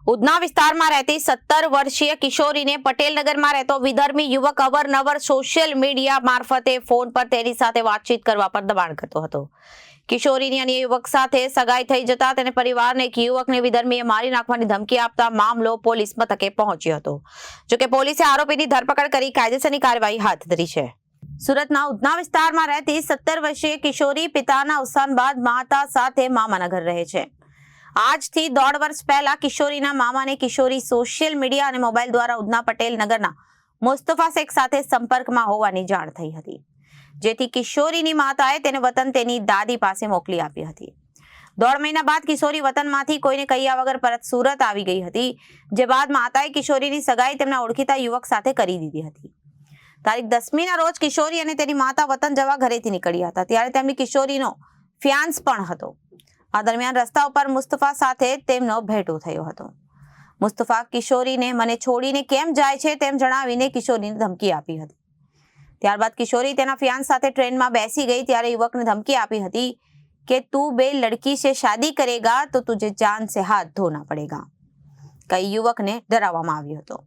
ઉધના વિસ્તારમાં રહેતી 17 વર્ષીય કિશોરીને પટેલનગરમાં રહેતો વિધર્મી યુવક અવારનવાર સોશિયલ મીડિયા મારફતે ફોન પર તેની સાથે વાતચીત કરવા પર દબાણ કરતો હતો। કિશોરીની અન્ય યુવક સાથે સગાઈ થઈ જતા તેને પરિવારને એક યુવકને વિધર્મીએ મારી નાખવાની ધમકી આપતા મામલો પોલીસ મથકે પહોંચ્યો હતો। જોકે પોલીસે આરોપીની ધરપકડ કરી કાયદેસરની કાર્યવાહી હાથ ધરી છે। સુરતના ઉધના વિસ્તારમાં રહેતી 17 વર્ષીય કિશોરી પિતાના અવસાન બાદ માતા સાથે મામાના ઘર રહે છે। આજથી 1.5 વર્ષ પહેલા કિશોરીના મામાને કિશોરી સોશિયલ મીડિયા અને મોબાઈલ દ્વારા ઉધના પટેલનગરના મુસ્તફા શેખ સાથે સંપર્કમાં હોવાની જાણ થઈ હતી, જેથી કિશોરીની માતાએ તેને વતન તેની દાદી પાસે મોકલી આપી હતી। 1.5 મહિના બાદ કિશોરી વતનમાંથી કોઈને કહ્યા વગર પરત સુરત આવી ગઈ હતી, જે બાદ માતાએ કિશોરીની સગાઈ તેમના ઓળખીતા યુવક સાથે કરી દીધી હતી। તારીખ 10મીના રોજ કિશોરી અને તેની માતા વતન જવા ઘરેથી નીકળ્યા હતા, ત્યારે તેમની કિશોરીનો ફિયાન્સ પણ હતો। આ દરમિયાન રસ્તા ઉપર મુસ્તફા સાથે તેમનો ભેટો થયો હતો। મુસ્તફા કિશોરીને મને છોડીને કેમ જાય છે તેમ જણાવીને કિશોરીને ધમકી આપી હતી। ત્યારબાદ કિશોરી તેના ફિયાન્સ સાથે ટ્રેનમાં બેસી ગઈ ત્યારે યુવકને ધમકી આપી હતી કે તું બે લડકી से शादी करेगा तो तुझे जान से हाथ धोना पड़ेगा, કઈ યુવકને ડરાવવામાં આવ્યો હતો।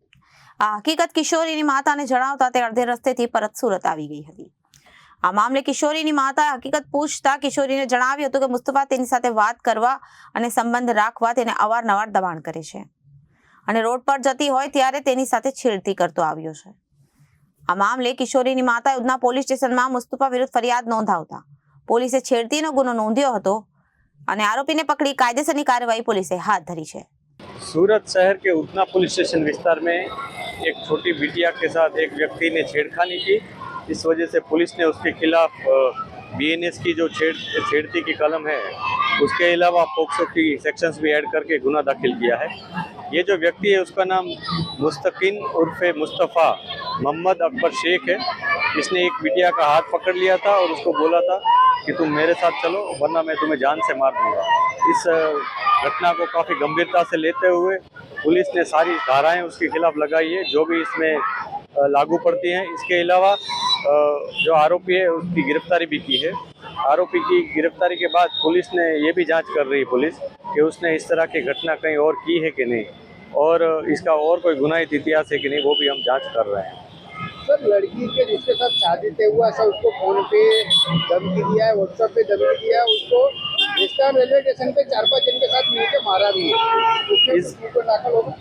આ હકીકત કિશોરીની માતાને જણાવતા તે અડધે રસ્તેથી પરત સુરત આવી ગઈ હતી। આ મામલે કિશોરીની માતાએ હકીકત પૂછતા કિશોરીને જણાવ્યું હતું કે મુસ્તફા તેની સાથે વાત કરવા અને સંબંધ રાખવા તેને અવારનવાર દબાણ કરે છે અને રોડ પર જતી હોય ત્યારે તેની સાથે છેડતી કરતો આવ્યો છે। આ મામલે કિશોરીની માતાએ ઉધના પોલીસ સ્ટેશનમાં મુસ્તફા વિરુદ્ધ ફરિયાદ નોંધાવતા પોલીસે છેડતીનો ગુનો નોંધ્યો હતો અને આરોપીને પકડી કાયદેસરની કાર્યવાही પોલીસે હાથ ધરી છે। सूरत शहर के उधना पुलिस स्टेशन विस्तार में एक छोटी बिटिया के साथ एक व्यक्ति ने छेड़खानी की। इस वजह से पुलिस ने उसके खिलाफ बीएनएस की जो छेड़ती की कलम है, उसके अलावा पॉक्सो की सेक्शंस भी ऐड करके गुना दाखिल किया है। ये जो व्यक्ति है उसका नाम मुस्तकिन उर्फे मुस्तफ़ा मोहम्मद अकबर शेख है। इसने एक बिटिया का हाथ पकड़ लिया था और उसको बोला था कि तुम मेरे साथ चलो वरना मैं तुम्हें जान से मार दूंगा। इस घटना को काफ़ी गंभीरता से लेते हुए पुलिस ने सारी धाराएं उसके खिलाफ लगाई है जो भी इसमें लागू पड़ती हैं। इसके अलावा जो आरोपी है उसकी गिरफ्तारी भी की है। आरोपी की गिरफ्तारी के बाद पुलिस ने ये भी जांच कर रही है पुलिस कि उसने इस तरह की घटना कहीं और की है कि नहीं और इसका और कोई गुनाहित इतिहास है कि नहीं, वो भी हम जांच कर रहे हैं। सर, लड़की के जिसके साथ शादी तय हुआ सर, उसको फोन पे धमकी दिया है, व्हाट्सएप पे धमकी दिया है, उसको विस्तार रेलवे स्टेशन पे 4-5 जन के साथ मिलकर मारा भी है। इसको दाखिल होगा।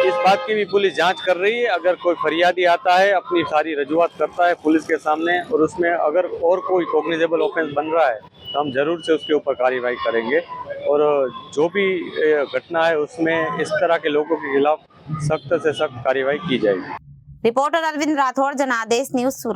इस बात की भी पुलिस जांच कर रही है। अगर कोई फरियादी आता है अपनी सारी रजूआत करता है पुलिस के सामने और उसमें अगर और कोई कॉग्निजेबल ऑफेंस बन रहा है तो हम जरूर से उसके ऊपर कार्रवाई करेंगे और जो भी घटना है उसमें इस तरह के लोगों के खिलाफ सख्त से सख्त कार्रवाई की जाएगी। रिपोर्टर अरविंद राठौड़, जनादेश न्यूज, सूरत।